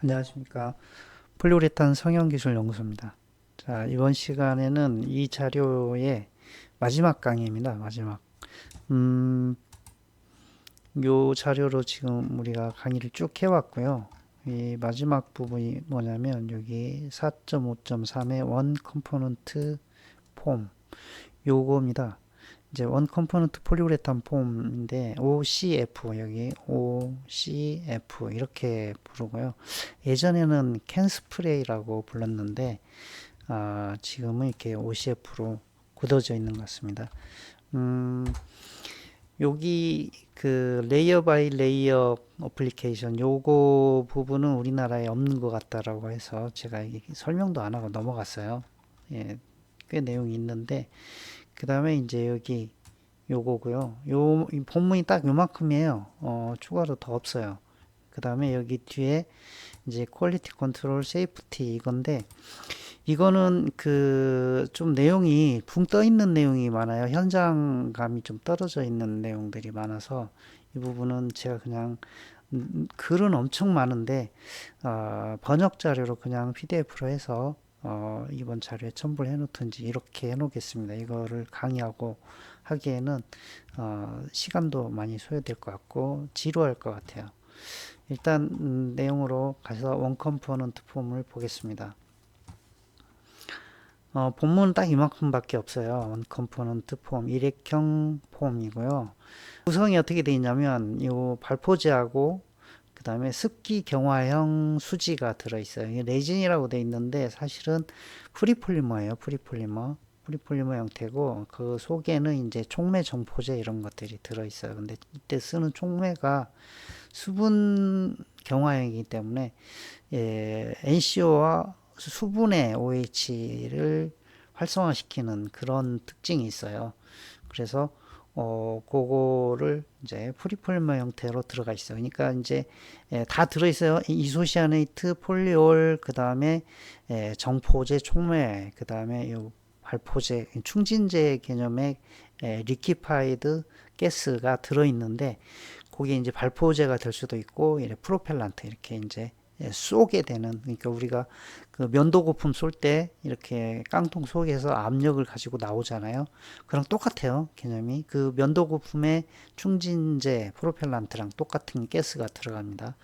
안녕하십니까. 폴리우레탄 성형기술연구소입니다. 자, 이번 시간에는 이 자료의 마지막 강의입니다. 마지막. 음, 요 자료로 지금 우리가 강의를 쭉 해왔고요. 이 마지막 부분이 뭐냐면 여기 4.5.3의 원 컴포넌트 폼 요겁니다. 이제 원 컴포넌트 폴리우레탄 폼인데 OCF 여기 OCF 이렇게 부르고요. 예전에는 캔 스프레이라고 불렀는데 지금은 이렇게 OCF로 굳어져 있는 것 같습니다. 음, 여기 그 레이어 바이 레이어 어플리케이션 요거 부분은 우리나라에 없는 것 같다라고 해서 제가 설명도 안 하고 넘어갔어요. 예, 꽤 내용이 있는데 그 다음에 이제 여기 요거고요. 이 본문이 딱 요만큼이에요. 추가로 더 없어요. 그 다음에 여기 뒤에 이제 퀄리티 컨트롤 세이프티 이건데 이거는 그 좀 내용이 붕 떠 있는 내용이 많아요. 현장감이 좀 떨어져 있는 내용들이 많아서 이 부분은 제가 그냥 글은 엄청 많은데 번역 자료로 그냥 PDF로 해서 이번 자료에 첨부를 해놓든지 이렇게 해놓겠습니다. 이거를 강의하고 하기에는 시간도 많이 소요될 것 같고 지루할 것 같아요. 일단 내용으로 가서 원 컴포넌트 폼을 보겠습니다. 본문은 딱 이만큼밖에 없어요. 원 컴포넌트 폼, 일회형 폼이고요. 구성이 어떻게 되어 있냐면 이 발포제하고 그 다음에 습기 경화형 수지가 들어있어요. 이게 레진이라고 되어 있는데 사실은 프리폴리머예요. 프리폴리머 형태고 그 속에는 이제 촉매 정포제 이런 것들이 들어있어요. 근데 이때 쓰는 촉매가 수분 경화형이기 때문에 NCO와 수분의 OH를 활성화시키는 그런 특징이 있어요. 그래서 그거를 이제 프리폴리머 형태로 들어가 있어요. 그러니까 이제 다 들어있어요. 이소시아네이트, 폴리올, 그 다음에 정포제, 촉매, 그 다음에 요 발포제, 충진제 개념의 리퀴파이드 가스가 들어있는데 그게 이제 발포제가 될 수도 있고 프로펠란트 이렇게 이제 쏘게 되는, 그러니까 우리가 그 면도 거품 쏠 때 이렇게 깡통 속에서 압력을 가지고 나오잖아요. 그랑 똑같아요. 개념이. 그 면도 거품에 충진제 프로펠란트랑 똑같은 가스가 들어갑니다.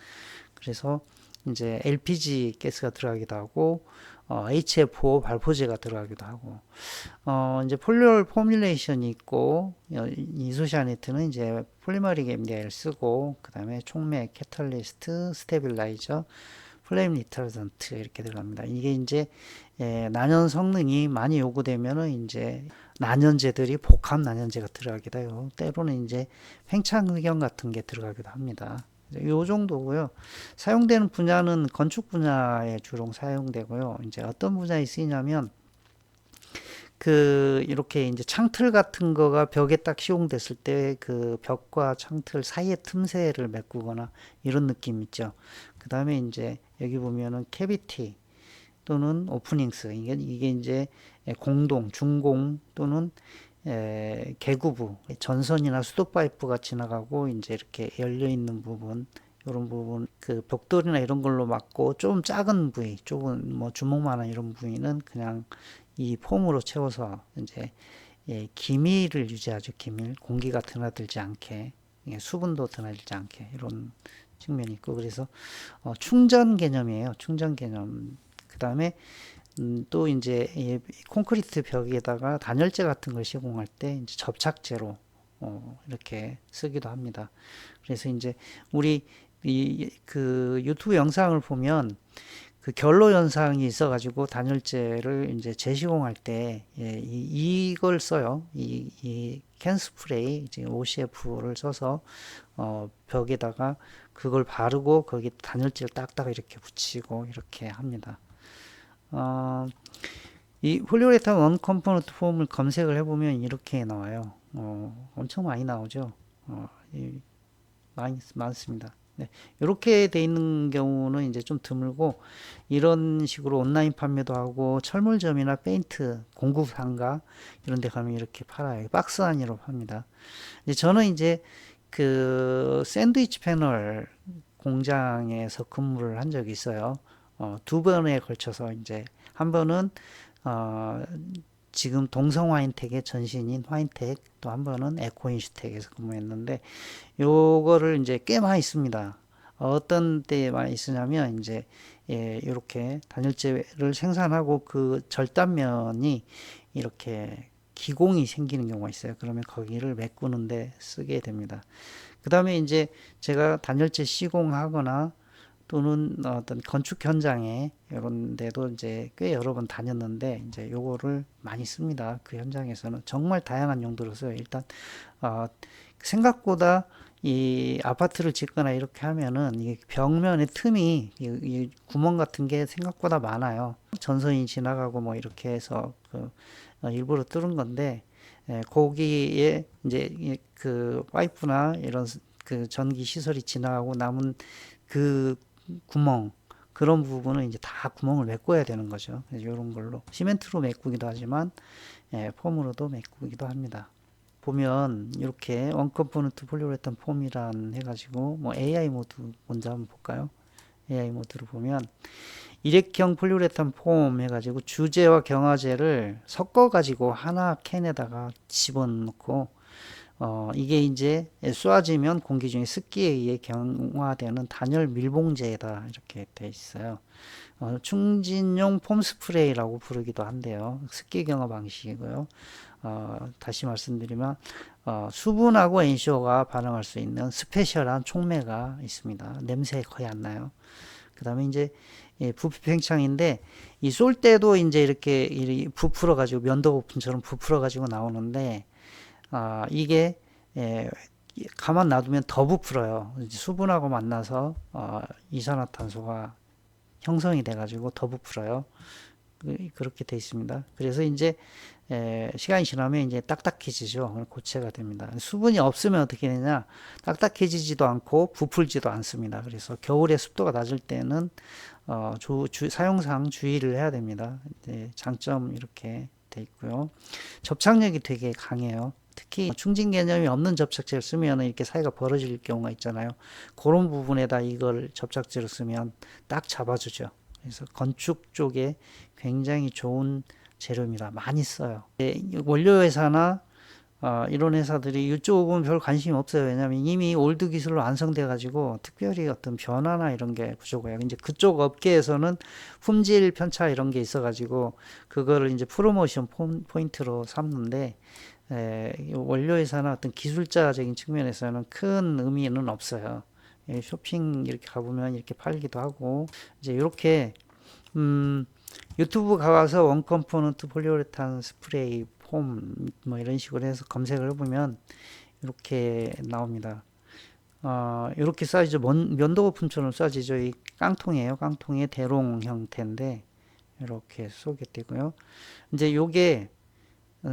그래서 이제 LPG 가스가 들어가기도 하고 HFO 발포제가 들어가기도 하고 이제 폴리올 포뮬레이션이 있고 이소시아네트는 이제 폴리머릭 MDI를 쓰고 그 다음에 촉매, 캐탈리스트, 스테빌라이저, 플레임 리타던트 이렇게 들어갑니다. 이게 이제 난연 성능이 많이 요구되면은 이제 난연제들이 복합 난연제가 들어가기도 해요. 때로는 이제 팽창흑연 같은 게 들어가기도 합니다. 요 정도고요. 사용되는 분야는 건축 분야에 주로 사용되고요. 이제 어떤 분야에 쓰이냐면 그 이렇게 이제 창틀 같은 거가 벽에 딱 시공됐을 때 그 벽과 창틀 사이에 틈새를 메꾸거나 이런 느낌 있죠. 그 다음에 이제 여기 보면은 캐비티 또는 오프닝스 이게 이제 공동, 중공 또는 개구부, 전선이나 수도 파이프가 지나가고 이제 이렇게 열려 있는 부분, 이런 부분, 그 벽돌이나 이런 걸로 막고 좀 작은 부위, 좁은 뭐 주먹만한 이런 부위는 그냥 이 폼으로 채워서 이제 기밀을 유지하죠. 기밀, 공기가 드나들지 않게, 수분도 드나들지 않게 이런 측면이 있고, 그래서 충전 개념이에요. 충전 개념. 그 다음에 또 이제 콘크리트 벽에다가 단열재 같은 걸 시공할 때 이제 접착제로 이렇게 쓰기도 합니다. 그래서 이제 우리 그 유튜브 영상을 보면 그 결로 현상이 있어가지고 단열재를 이제 재시공할 때 이걸 써요. 이 캔스프레이 OCF를 써서 벽에다가 그걸 바르고 거기 단열재를 딱딱 이렇게 붙이고 이렇게 합니다. 어, 이 폴리우레탄 원 컴포넌트 폼을 검색을 해보면 이렇게 나와요. 엄청 많이 나오죠. 많이 많습니다. 네, 이렇게 돼 있는 경우는 이제 좀 드물고 이런 식으로 온라인 판매도 하고 철물점이나 페인트 공급 상가 이런 데 가면 이렇게 팔아요. 박스 단위로 팝니다. 이제 저는 이제 그 샌드위치 패널 공장에서 근무를 한 적이 있어요. 두 번에 걸쳐서 이제 한 번은 어, 지금 동성 화인텍의 전신인 화인텍, 또 한 번은 에코인슈텍에서 근무했는데 요거를 이제 꽤 많이 씁니다. 어떤 때에 많이 쓰냐면 이제 이렇게 단열재를 생산하고 그 절단면이 이렇게 기공이 생기는 경우가 있어요. 그러면 거기를 메꾸는데 쓰게 됩니다. 그 다음에 이제 제가 단열재 시공하거나 또는 어떤 건축 현장에 이런 데도 이제 꽤 여러 번 다녔는데 이제 요거를 많이 씁니다. 그 현장에서는 정말 다양한 용도로 써요. 일단 어, 생각보다 이 아파트를 짓거나 이렇게 하면은 이 벽면에 틈이 이 구멍 같은 게 생각보다 많아요. 전선이 지나가고 뭐 이렇게 해서 그 일부러 뚫은 건데 거기에 이제 그 파이프나 이런 그 전기 시설이 지나가고 남은 그 구멍, 그런 부분은 이제 다 구멍을 메꿔야 되는 거죠. 이런 걸로 시멘트로 메꾸기도 하지만 폼으로도 메꾸기도 합니다. 보면 이렇게 원컴포넌트 폴리우레탄 폼이란 해가지고 뭐 AI 모드 먼저 한번 볼까요? AI 모드로 보면 일회형 폴리우레탄 폼 해가지고 주재와 경화제를 섞어가지고 하나 캔에다가 집어넣고 이게 이제 쏘아지면 공기 중에 습기에 의해 경화되는 단열 밀봉제다 이렇게 돼 있어요. 충진용 폼 스프레이라고 부르기도 한데요. 습기 경화 방식이고요. 다시 말씀드리면 수분하고 엔쇼가 반응할 수 있는 스페셜한 촉매가 있습니다. 냄새 거의 안 나요. 그 다음에 이제 부피 팽창인데 이 쏠 때도 이제 이렇게 부풀어 가지고 면도 거품처럼 부풀어 가지고 나오는데 이게 가만 놔두면 더 부풀어요. 수분하고 만나서 이산화탄소가 형성이 돼 가지고 더 부풀어요. 그렇게 돼 있습니다. 그래서 이제 시간이 지나면 이제 딱딱해지죠. 고체가 됩니다. 수분이 없으면 어떻게 되냐? 딱딱해지지도 않고 부풀지도 않습니다. 그래서 겨울에 습도가 낮을 때는 사용상 주의를 해야 됩니다. 장점 이렇게 돼 있고요. 접착력이 되게 강해요. 특히 충진 개념이 없는 접착제를 쓰면 이렇게 사이가 벌어질 경우가 있잖아요. 그런 부분에다 이걸 접착제를 쓰면 딱 잡아주죠. 그래서 건축 쪽에 굉장히 좋은 재료입니다. 많이 써요. 원료 회사나 이런 회사들이 이쪽은 별 관심이 없어요. 왜냐하면 이미 올드 기술로 완성돼 가지고 특별히 어떤 변화나 이런 게 부족해요. 이제 그쪽 업계에서는 품질 편차 이런 게 있어 가지고 그거를 이제 프로모션 포인트로 삼는데 원료 회사나 어떤 기술자적인 측면에서는 큰 의미는 없어요. 쇼핑 이렇게 가보면 이렇게 팔기도 하고 이제 이렇게 유튜브 가서 원컴포넌트 폴리우레탄 스프레이 폼 뭐 이런 식으로 해서 검색을 해보면 이렇게 나옵니다. 이렇게 쏴지죠. 면도 거품처럼 쏴지죠. 이 깡통이에요. 깡통의 대롱 형태인데 이렇게 쏘게 되고요. 이제 요게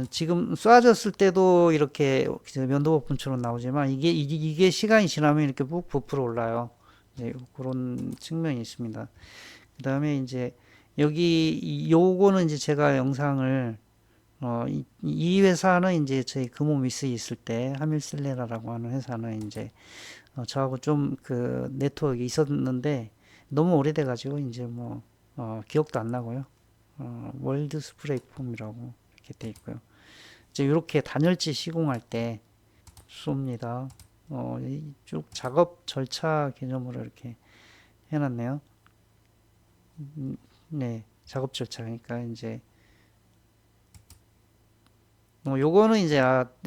지금 쏴졌을 때도 이렇게 면도 거품처럼 나오지만 이게 시간이 지나면 이렇게 푹 부풀어 올라요. 이제 그런 측면이 있습니다. 그 다음에 이제 여기 요거는 이제 제가 영상을 이 회사는 이제 저희 금호미스 있을 때 하밀셀레라라고 하는 회사는 이제 저하고 좀 그 네트워크가 있었는데 너무 오래돼 가지고 이제 뭐 기억도 안 나고요. 월드 스프레이 폼이라고 이렇게 돼 있고요. 이제 이렇게 단열재 시공할 때 쏩니다. 쭉 작업 절차 개념으로 이렇게 해놨네요. 네, 작업 절차. 그러니까 이제 요거는 이제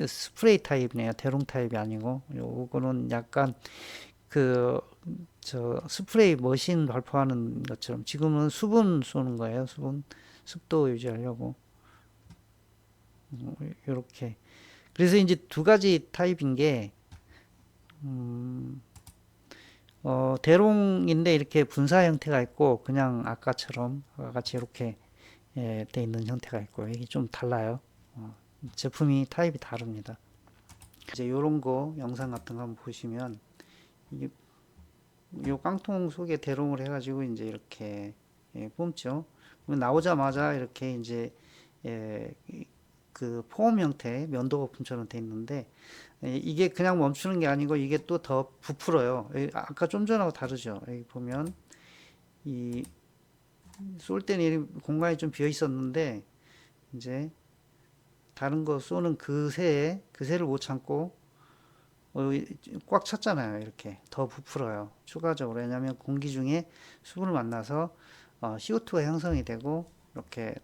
스프레이 타입이네요. 대롱 타입이 아니고 요거는 약간 그 저 스프레이 머신 발포하는 것처럼 지금은 수분 쏘는 거예요. 습도 유지하려고 요렇게. 그래서 이제 두 가지 타입인 게 대롱인데 이렇게 분사 형태가 있고 그냥 아까처럼 같이 이렇게 돼 있는 형태가 있고 이게 좀 달라요. 제품이 타입이 다릅니다. 이제 요런 거 영상 같은 거 한번 보시면 이게 요 깡통 속에 대롱을 해가지고 이제 이렇게 뽑죠. 그러면 나오자마자 이렇게 이제 그 폼 형태 면도 거품처럼 돼 있는데 이게 그냥 멈추는 게 아니고 이게 또 더 부풀어요. 아까 좀 전하고 다르죠. 여기 보면 이 쏠 때는 공간이 좀 비어 있었는데 이제 다른 거 쏘는 그새를 못 참고 꽉 찼잖아요. 이렇게 더 부풀어요. 추가적으로 왜냐하면 공기 중에 수분을 만나서 CO2가 형성이 되고 이렇게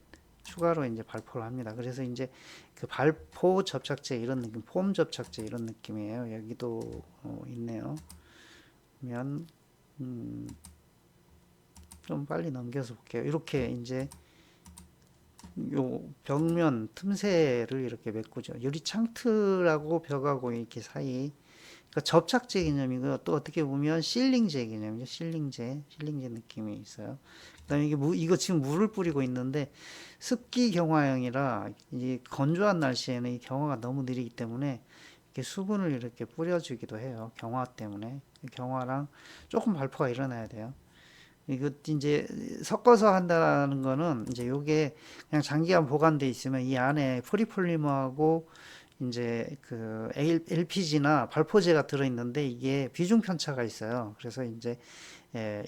추가로 이제 발포를 합니다. 그래서 이제 그 발포 접착제 이런 느낌, 폼 접착제 이런 느낌이에요. 여기도 있네요. 그러면 좀 빨리 넘겨서 볼게요. 이렇게 이제 요 벽면 틈새를 이렇게 메꾸죠. 유리창틀하고 벽하고 이렇게 사이. 그러니까 접착제 개념이고요. 또 어떻게 보면 실링제 개념이죠. 실링제 느낌이 있어요. 그다음에 이거 지금 물을 뿌리고 있는데 습기 경화형이라 이 건조한 날씨에는 이 경화가 너무 느리기 때문에 이렇게 수분을 이렇게 뿌려주기도 해요. 경화 때문에. 경화랑 조금 발포가 일어나야 돼요. 이거 이제 섞어서 한다는 거는 이제 요게 그냥 장기간 보관돼 있으면 이 안에 포리폴리머하고 이제 그 LPG나 발포제가 들어있는데 이게 비중 편차가 있어요. 그래서 이제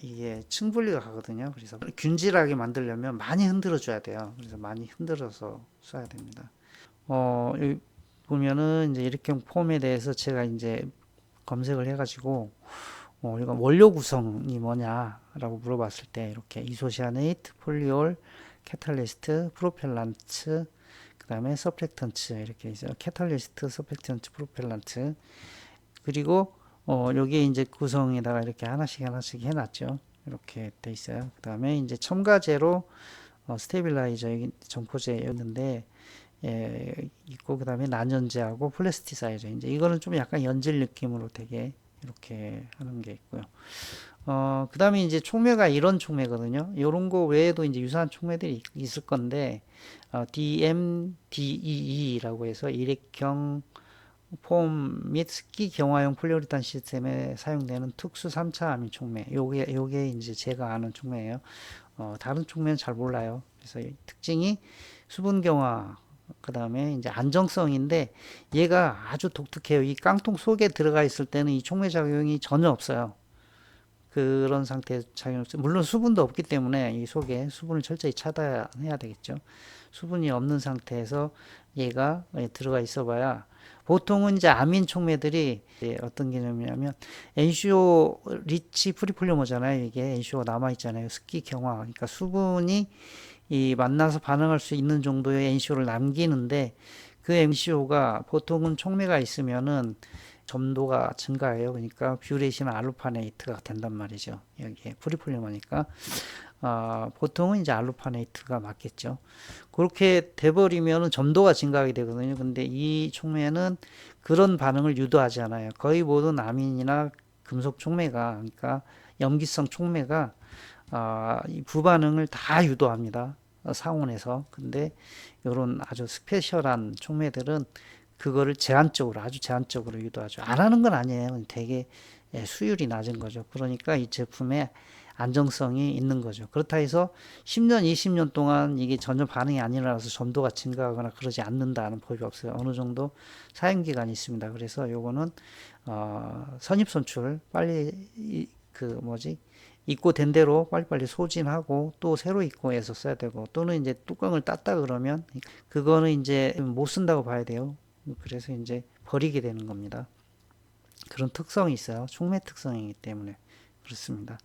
이게 층분리가 가거든요. 그래서 균질하게 만들려면 많이 흔들어 줘야 돼요. 그래서 많이 흔들어서 써야 됩니다. 여기 보면은 이제 일회용 폼에 대해서 제가 이제 검색을 해가지고 이건 원료 구성이 뭐냐라고 물어봤을 때 이렇게 이소시아네이트, 폴리올, 캐탈리스트, 프로펠란트, 그 다음에 서플렉턴츠 이렇게 있어요. 캐탈리스트, 서플렉턴츠, 프로펠란트. 그리고 여기 이제 구성에다가 이렇게 하나씩 해놨죠. 이렇게 돼 있어요. 그 다음에 이제 첨가제로 스테빌라이저 점포제였는데 있고 그 다음에 난연제하고 플라스티사이저 이제 이거는 좀 약간 연질 느낌으로 되게 이렇게 하는 게 있고요. 그 다음에 이제 촉매가 이런 촉매거든요. 이런 거 외에도 이제 유사한 촉매들이 있을 건데, DMDEE라고 해서 일회형 폼 및 습기 경화용 폴리우레탄 시스템에 사용되는 특수 3차 아민 촉매. 요게 이제 제가 아는 촉매예요. 다른 촉매는 잘 몰라요. 그래서 특징이 수분 경화, 그 다음에 이제 안정성인데 얘가 아주 독특해요. 이 깡통 속에 들어가 있을 때는 이 촉매 작용이 전혀 없어요. 그런 상태에 작용이 없어요. 물론 수분도 없기 때문에 이 속에 수분을 철저히 차단해야 되겠죠. 수분이 없는 상태에서 얘가 들어가 있어 봐야 보통은 이제 아민 촉매들이 어떤 개념이냐면 NCO 리치 프리폴리머잖아요. 이게 NCO가 남아 있잖아요. 습기 경화. 그러니까 수분이 이 만나서 반응할 수 있는 정도의 NCO를 남기는데 그 NCO가 보통은 촉매가 있으면은 점도가 증가해요. 그러니까 뷰레이션 알루파네이트가 된단 말이죠. 여기에 프리폴리머니까 보통은 이제 알루파네이트가 맞겠죠. 그렇게 돼버리면은 점도가 증가하게 되거든요. 근데 이 촉매는 그런 반응을 유도하지 않아요. 거의 모든 아민이나 금속 촉매가 그러니까 염기성 촉매가 이 부반응을 다 유도합니다. 상온에서. 근데 이런 아주 스페셜한 촉매들은 그거를 제한적으로 아주 제한적으로 유도하죠. 안 하는 건 아니에요. 되게 수율이 낮은 거죠. 그러니까 이 제품에 안정성이 있는 거죠. 그렇다 해서 10년, 20년 동안 이게 전혀 반응이 안 일어나서 점도가 증가하거나 그러지 않는다는 법이 없어요. 어느 정도 사용 기간이 있습니다. 그래서 요거는 선입선출 빨리 입고 된 대로 빨리빨리 소진하고 또 새로 입고해서 써야 되고 또는 이제 뚜껑을 땄다 그러면 그거는 이제 못 쓴다고 봐야 돼요. 그래서 이제 버리게 되는 겁니다. 그런 특성이 있어요. 촉매 특성이기 때문에 그렇습니다.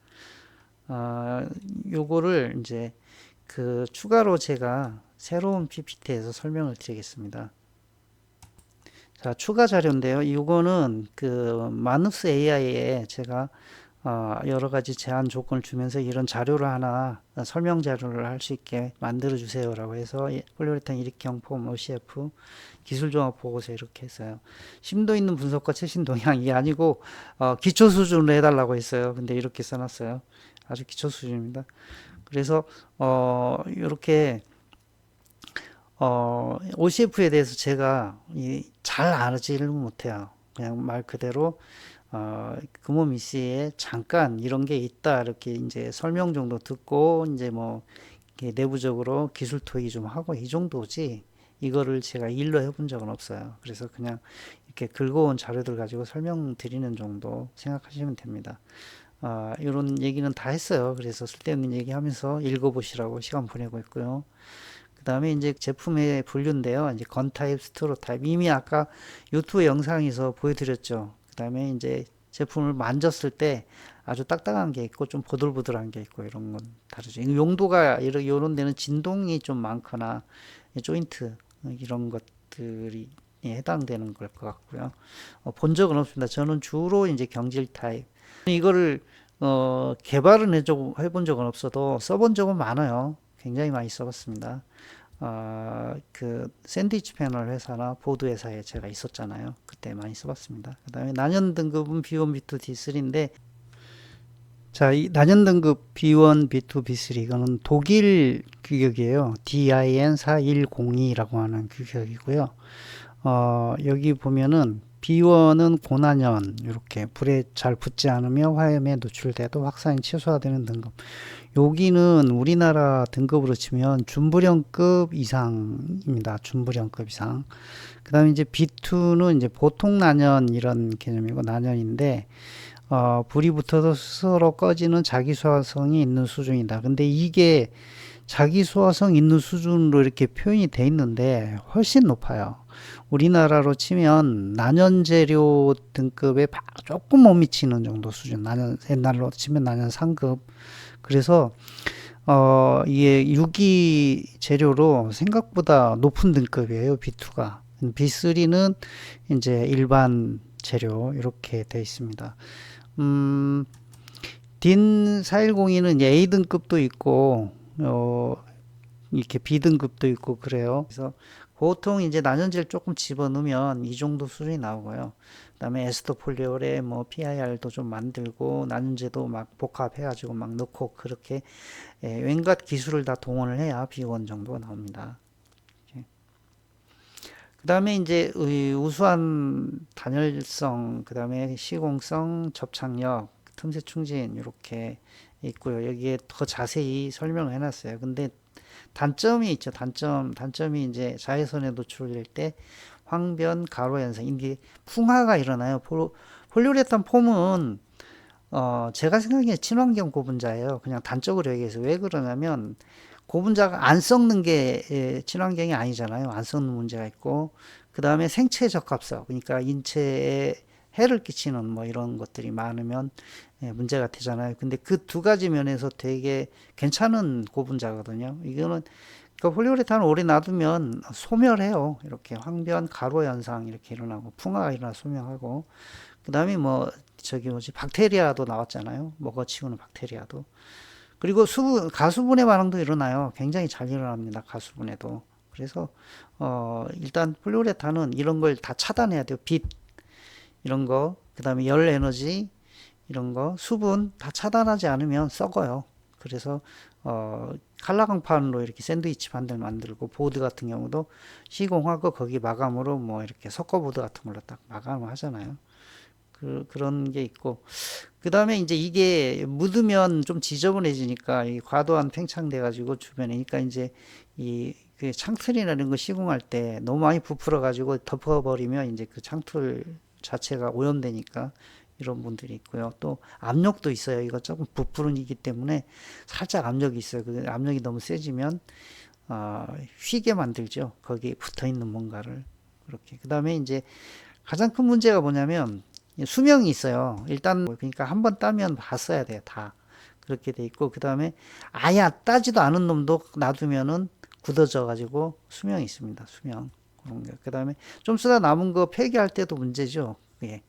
요거를 이제 그 추가로 제가 새로운 PPT에서 설명을 드리겠습니다. 자, 추가 자료인데요. 이거는 그 마누스 AI에 제가 여러 가지 제한 조건을 주면서 이런 자료를 하나 설명 자료를 할 수 있게 만들어 주세요라고 해서 폴리우레탄 일회용 폼 OCF 기술 종합 보고서 이렇게 했어요. 심도 있는 분석과 최신 동향 이게 아니고 기초 수준으로 해달라고 했어요. 근데 이렇게 써놨어요. 아주 기초 수준입니다. 그래서 이렇게 OCF에 대해서 제가 잘 알지를 못해요. 그냥 말 그대로 금호미씨에 잠깐 이런 게 있다 이렇게 이제 설명 정도 듣고 이제 뭐 내부적으로 기술 토의 좀 하고 이 정도지 이거를 제가 일로 해본 적은 없어요. 그래서 그냥 이렇게 긁어온 자료들 가지고 설명드리는 정도 생각하시면 됩니다. 이런 얘기는 다 했어요. 그래서 쓸데없는 얘기하면서 읽어보시라고 시간 보내고 있고요. 그 다음에 이제 제품의 분류인데요. 이제 건 타입, 스트로 타입. 이미 아까 유튜브 영상에서 보여드렸죠. 그 다음에 이제 제품을 만졌을 때 아주 딱딱한 게 있고 좀 보들보들한 게 있고 이런 건 다르죠. 용도가 이런 데는 진동이 좀 많거나 조인트 이런 것들이 해당되는 걸 것 같고요. 본 적은 없습니다. 저는 주로 이제 경질 타입. 이거를 개발은 해본 적은 없어도 써본 적은 많아요. 굉장히 많이 써봤습니다. 그 샌드위치 패널 회사나 보드 회사에 제가 있었잖아요. 그때 많이 써봤습니다. 그 다음에 난연 등급은 B1, B2, D3인데 자, 이 난연 등급 B1, B2, B3 이거는 독일 규격이에요. DIN 4102라고 하는 규격이고요. 여기 보면은 B1은 고난연 이렇게 불에 잘 붙지 않으며 화염에 노출돼도 확산이 최소화되는 등급. 여기는 우리나라 등급으로 치면 준불형급 이상입니다. 준불형급 이상. 그 다음에 이제 B2는 이제 보통 난연 이런 개념이고 난연인데 불이 붙어서 스스로 꺼지는 자기 소화성이 있는 수준이다. 근데 이게 자기 소화성 있는 수준으로 이렇게 표현이 돼 있는데 훨씬 높아요. 우리나라로 치면 난연 재료 등급에 조금 못 미치는 정도 수준. 옛날로 치면 난연 상급. 그래서 이게 유기 재료로 생각보다 높은 등급이에요. B2가. B3는 이제 일반 재료 이렇게 돼 있습니다. 딘 4102는 A 등급도 있고 이렇게 B 등급도 있고 그래요. 그래서 보통 이제 난연제를 조금 집어넣으면 이 정도 수준이 나오고요. 그다음에 에스터폴리올에 뭐 PIR도 좀 만들고 난연제도 막 복합해가지고 막 넣고 그렇게 웬갖 기술을 다 동원을 해야 B1 정도가 나옵니다. 그 다음에 이제 우수한 단열성, 그 다음에 시공성, 접착력, 틈새 충진 이렇게 있고요. 여기에 더 자세히 설명을 해놨어요. 근데 단점이 있죠. 단점이 이제 자외선에 노출될 때 황변, 가로 현상, 이게 풍화가 일어나요. 폴리우레탄 폼은 제가 생각에 친환경 고분자예요. 그냥 단적으로 얘기해서 왜 그러냐면 고분자가 안 썩는 게 친환경이 아니잖아요. 안 썩는 문제가 있고 그 다음에 생체 적합성, 그러니까 인체에 해를 끼치는 뭐 이런 것들이 많으면 문제가 되잖아요. 근데 그 두 가지 면에서 되게 괜찮은 고분자거든요. 이거는 그 폴리우레탄을 오래 놔두면 소멸해요. 이렇게 황변, 가로 현상 이렇게 일어나고 풍화가 일어나 소멸하고 그 다음에 뭐 저기 뭐지 박테리아도 나왔잖아요. 먹어치우는 박테리아도. 그리고 가수분해 반응도 일어나요. 굉장히 잘 일어납니다. 가수분해도. 그래서 일단 폴리우레탄은 이런 걸 다 차단해야 돼요. 빛 이런 거, 그 다음에 열 에너지 이런 거, 수분 다 차단하지 않으면 썩어요. 그래서 칼라강판으로 이렇게 샌드위치 반들 만들고 보드 같은 경우도 시공하고 거기 마감으로 뭐 이렇게 석고보드 같은 걸로 딱 마감을 하잖아요. 그런 게 있고 그 다음에 이제 이게 묻으면 좀 지저분해지니까 이 과도한 팽창돼 가지고 주변에 그러니까 이제 그 창틀이나 이런 거 시공할 때 너무 많이 부풀어 가지고 덮어버리면 이제 그 창틀 자체가 오염되니까 이런 분들이 있고요. 또 압력도 있어요. 이거 조금 부풀은 이기 때문에 살짝 압력이 있어요. 그 압력이 너무 세지면 휘게 만들죠. 거기에 붙어 있는 뭔가를 그렇게. 그 다음에 이제 가장 큰 문제가 뭐냐면 수명이 있어요. 일단 그러니까 한번 따면 봤어야 돼요. 다 그렇게 돼 있고 그 다음에 아예 따지도 않은 놈도 놔두면은 굳어져 가지고 수명이 있습니다. 수명. 그 다음에 좀 쓰다 남은 거 폐기할 때도 문제죠. 예.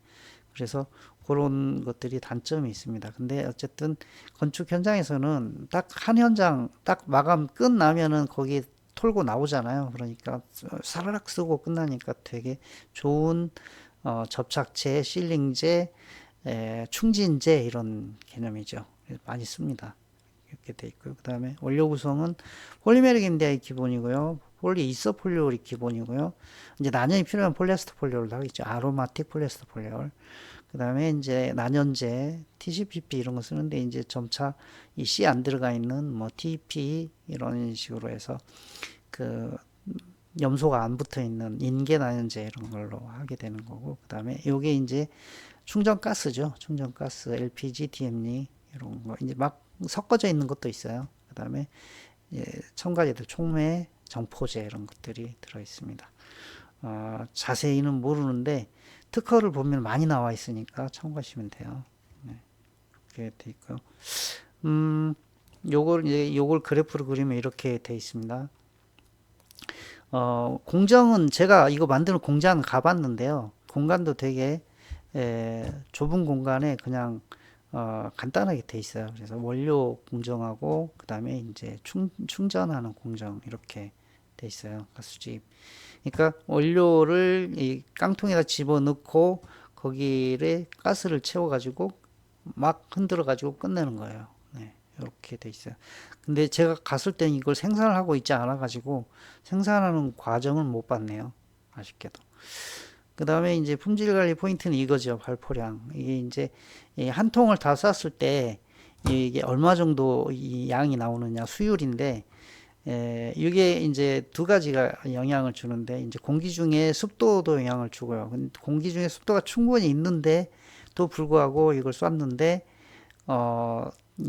그래서 그런 것들이 단점이 있습니다. 근데 어쨌든 건축 현장에서는 딱 한 현장 딱 마감 끝나면은 거기 털고 나오잖아요. 그러니까 사르륵 쓰고 끝나니까 되게 좋은 접착제, 실링제, 충진제 이런 개념이죠. 많이 씁니다. 이렇게 돼 있고요. 그 다음에 원료 구성은 폴리메릭 MDI 기본이고요. 폴리 이소폴리올이 기본이고요. 이제 난연이 필요한 폴리에스터 폴리올도 하겠죠. 아로마틱 폴리에스터 폴리올. 그 다음에 이제 난연제, TCPP 이런 거 쓰는데 이제 점차 이 C 안 들어가 있는 뭐 TP 이런 식으로 해서 그 염소가 안 붙어 있는 인계나연제 이런 걸로 하게 되는 거고, 그 다음에 요게 이제 충전 가스죠. 충전 가스, LPG, DME 이런 거 이제 막 섞어져 있는 것도 있어요. 그 다음에 첨가제들 촉매, 정포제 이런 것들이 들어 있습니다. 자세히는 모르는데 특허를 보면 많이 나와 있으니까 참고하시면 돼요. 네, 그렇게 돼 있고요. 요걸 그래프로 그리면 이렇게 돼 있습니다. 공정은 제가 이거 만드는 공장 가봤는데요. 공간도 되게 좁은 공간에 그냥 간단하게 돼 있어요. 그래서 원료 공정하고 그 다음에 이제 충전하는 공정 이렇게 돼 있어요. 가스주입. 그러니까 원료를 이 깡통에다 집어넣고 거기에 가스를 채워가지고 막 흔들어가지고 끝내는 거예요. 네, 이렇게 돼 있어요. 근데 제가 갔을 땐 이걸 생산을 하고 있지 않아가지고 생산하는 과정을 못 봤네요. 아쉽게도. 그 다음에 이제 품질 관리 포인트는 이거죠. 발포량. 이게 이제 한 통을 다 쐈을 때 이게 얼마 정도 이 양이 나오느냐 수율인데, 이게 이제 두 가지가 영향을 주는데, 이제 공기 중에 습도도 영향을 주고요. 공기 중에 습도가 충분히 있는데 또 불구하고 이걸 쐈는데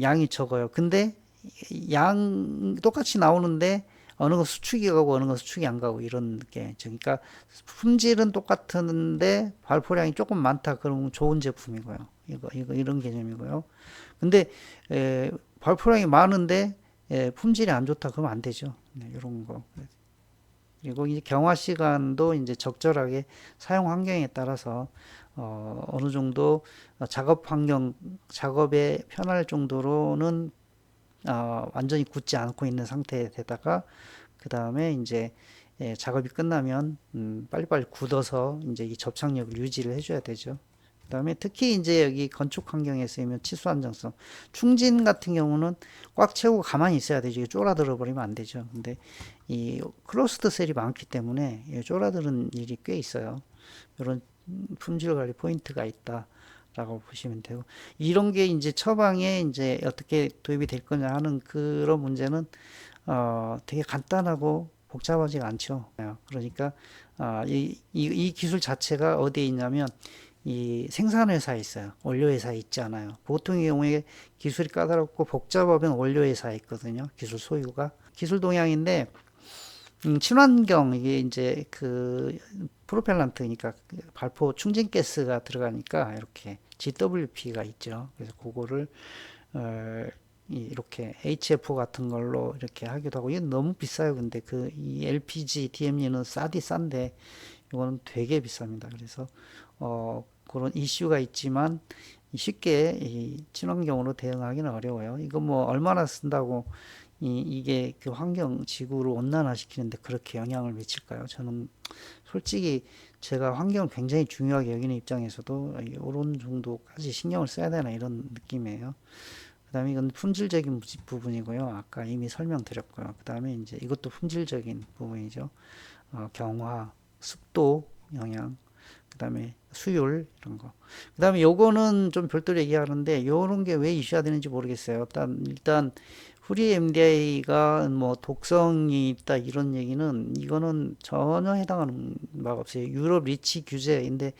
양이 적어요. 근데 양 똑같이 나오는데 어느 거 수축이 가고 어느 거 수축이 안 가고 이런 게, 그러니까 품질은 똑같은데 발포량이 조금 많다 그러면 좋은 제품이고요. 이거 이런 개념이고요. 근데 발포량이 많은데 품질이 안 좋다 그러면 안 되죠. 네, 이런 거. 그리고 이제 경화 시간도 이제 적절하게 사용 환경에 따라서 어느 정도 작업 환경, 작업에 편할 정도로는 완전히 굳지 않고 있는 상태에다가 그 다음에 이제 작업이 끝나면 빨리빨리 굳어서 이제 이 접착력을 유지를 해줘야 되죠. 그 다음에 특히 이제 여기 건축 환경에 쓰이면 치수 안정성, 충진 같은 경우는 꽉 채우고 가만히 있어야 되죠. 쫄아들어 버리면 안 되죠. 근데 이 클로스드 셀이 많기 때문에 쫄아드는 일이 꽤 있어요. 이런 품질 관리 포인트가 있다. 라고 보시면 되고, 이런 게 이제 처방에 이제 어떻게 도입이 될 거냐 하는 그런 문제는 되게 간단하고 복잡하지가 않죠. 그러니까 이 기술 자체가 어디에 있냐면 이 생산회사에 있어요. 원료회사에 있지 않아요. 보통의 경우에 기술이 까다롭고 복잡하면 원료회사에 있거든요. 기술 소유가. 기술 동향인데, 친환경, 이게 이제 그 프로펠란트, 그러니까 발포 충진 가스가 들어가니까 이렇게 GWP가 있죠. 그래서 그거를 이렇게 HF 같은 걸로 이렇게 하기도 하고, 이게 너무 비싸요. 근데 이 LPG, DME는 싼데 이거는 되게 비쌉니다. 그래서 그런 이슈가 있지만 쉽게 이 친환경으로 대응하기는 어려워요. 이거 뭐 얼마나 쓴다고 이게 그 환경 지구를 온난화시키는데 그렇게 영향을 미칠까요? 저는 솔직히 제가 환경을 굉장히 중요하게 여기는 입장에서도 이런 정도까지 신경을 써야 되나 이런 느낌이에요. 그 다음에 이건 품질적인 부분이고요. 아까 이미 설명드렸고요. 그 다음에 이제 이것도 품질적인 부분이죠. 경화, 습도 영향, 그 다음에 수율 이런 거. 그 다음에 요거는 좀 별도로 얘기하는데 요런 게 왜 이슈가 되는지 모르겠어요. 일단 프리 MDI가 뭐 독성이 있다 이런 얘기는 이거는 전혀 해당하는 바가 없어요. 유럽 리치 규제인데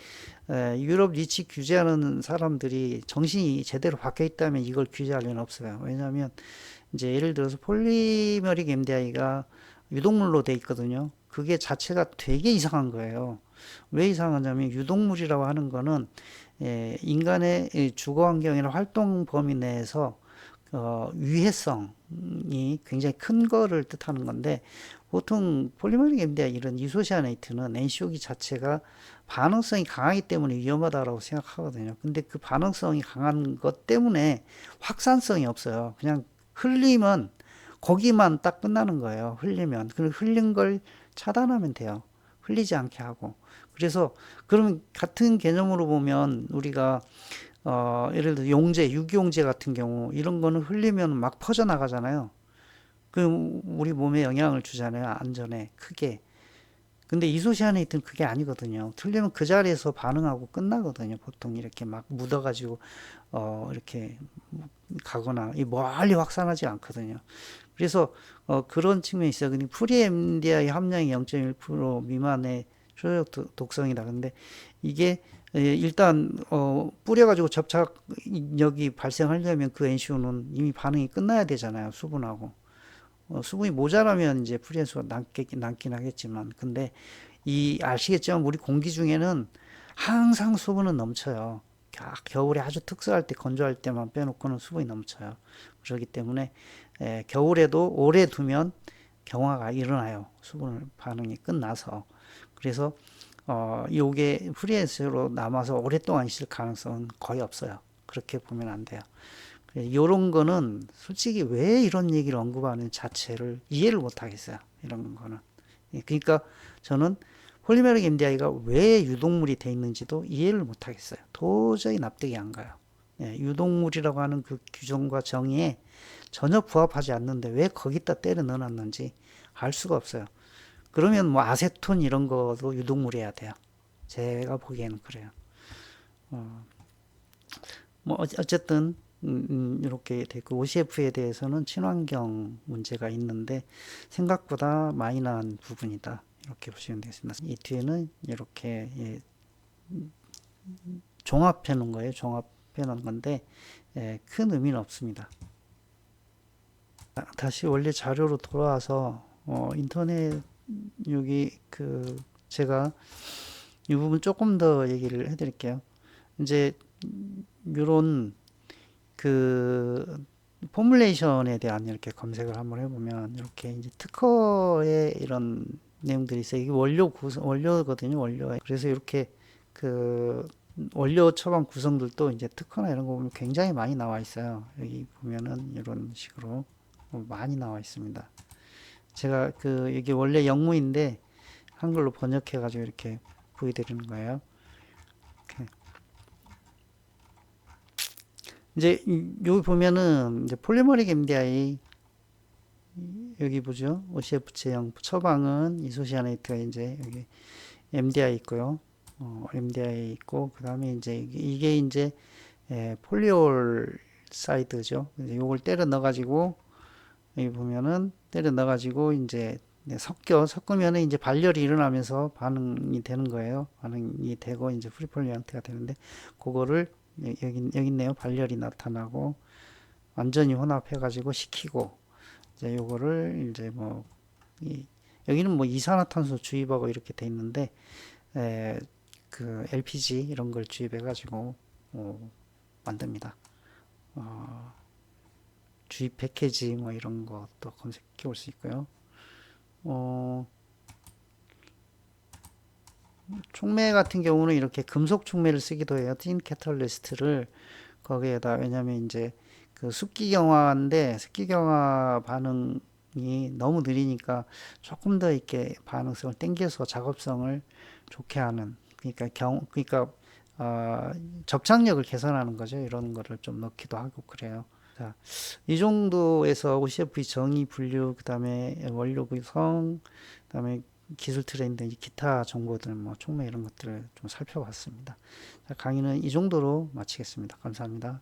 유럽 리치 규제하는 사람들이 정신이 제대로 박혀 있다면 이걸 규제할 리는 없어요. 왜냐하면 이제 예를 들어서 폴리메릭 MDI가 유독물로 돼 있거든요. 그게 자체가 되게 이상한 거예요. 왜 이상하냐면 유독물이라고 하는 거는 인간의 주거 환경이나 활동 범위 내에서 위해성이 굉장히 큰 거를 뜻하는 건데, 보통 폴리메릭 MDI 이런 이소시아네이트는 NCO기 자체가 반응성이 강하기 때문에 위험하다고 생각하거든요. 근데 그 반응성이 강한 것 때문에 확산성이 없어요. 그냥 흘리면 거기만 딱 끝나는 거예요. 흘리면. 그리고 흘린 걸 차단하면 돼요. 흘리지 않게 하고. 그래서 그러면 같은 개념으로 보면 우리가 예를 들어 용제, 유기용제 같은 경우 이런 거는 흘리면 막 퍼져나가잖아요. 그 우리 몸에 영향을 주잖아요. 안전에 크게. 근데 이소시아네이트는 그게 아니거든요. 틀리면 그 자리에서 반응하고 끝나거든요. 보통 이렇게 막 묻어가지고 이렇게 가거나 이 멀리 확산하지 않거든요. 그래서 그런 측면이 있어요. 근데 프리 MDI 함량이 0.1% 미만의 초저녁 독성이다. 근데 이게 일단 뿌려가지고 접착력이 발생하려면 그 NCO는 이미 반응이 끝나야 되잖아요. 수분하고. 수분이 모자라면 이제 프리 NCO가 남긴 하겠지만, 근데 아시겠지만 우리 공기 중에는 항상 수분은 넘쳐요. 겨울에 아주 특수할 때 건조할 때만 빼놓고는 수분이 넘쳐요. 그렇기 때문에 겨울에도 오래 두면 경화가 일어나요. 수분 반응이 끝나서. 그래서 요게 프리랜서로 남아서 오랫동안 있을 가능성은 거의 없어요. 그렇게 보면 안 돼요. 이런 거는 솔직히 왜 이런 얘기를 언급하는 자체를 이해를 못 하겠어요. 이런 거는. 그러니까 저는 폴리메릭 MDI가 왜 유독물이 돼 있는지도 이해를 못 하겠어요. 도저히 납득이 안 가요. 유독물이라고 하는 그 규정과 정의에 전혀 부합하지 않는데 왜 거기다 때려 넣어놨는지 알 수가 없어요. 그러면 뭐 아세톤 이런 거도 유독물이어야 돼요. 제가 보기에는 그래요. 뭐 어쨌든 이렇게 되고 OCF에 대해서는 친환경 문제가 있는데 생각보다 마이너한 부분이다. 이렇게 보시면 되겠습니다. 이 뒤에는 이렇게 종합해 놓은 거예요. 종합해 놓은 건데 큰 의미는 없습니다. 다시 원래 자료로 돌아와서 인터넷 여기 제가 이 부분 조금 더 얘기를 해드릴게요. 이제 이런 포뮬레이션에 대한 이렇게 검색을 한번 해보면 이렇게 이제 특허의 이런 내용들이 있어요. 이게 원료거든요. 원료. 그래서 이렇게 그 원료 처방 구성들도 이제 특허나 이런 거 보면 굉장히 많이 나와 있어요. 여기 보면은 이런 식으로 많이 나와 있습니다. 제가 이게 원래 영문인데 한글로 번역해 가지고 이렇게 보여드리는 거예요. 이렇게. 이제 여기 보면은 이제 폴리머릭 MDI 여기 보죠. OCF-제형 처방은 이소시아네이트가 이제 여기 MDI 있고요. MDI 있고 그 다음에 이제 이게 이제 폴리올 사이드죠. 이걸 때려 넣어가지고 여기 보면은 때려 넣어가지고 이제 섞으면은 이제 발열이 일어나면서 반응이 되는 거예요. 반응이 되고 이제 프리폴리한테가 되는데 그거를 여기 있네요. 발열이 나타나고 완전히 혼합해가지고 식히고 이제 요거를 이제 여기는 뭐 이산화탄소 주입하고 이렇게 돼 있는데 LPG 이런 걸 주입해가지고 만듭니다. 주입 패키지 뭐 이런 것도 검색해 볼 수 있고요. 촉매 같은 경우는 이렇게 금속 촉매를 쓰기도 해요. 틴 캐탈리스트를 거기에다 왜냐면 이제 습기경화인데 습기경화 반응이 너무 느리니까 조금 더 이렇게 반응성을 땡겨서 작업성을 좋게 하는 그러니까 접착력을 개선하는 거죠. 이런 거를 좀 넣기도 하고 그래요. 자, 이 정도에서 OCF 정의 분류 그다음에 원료 구성 그다음에 기술 트렌드 기타 정보들 뭐 촉매 이런 것들을 좀 살펴봤습니다. 자, 강의는 이 정도로 마치겠습니다. 감사합니다.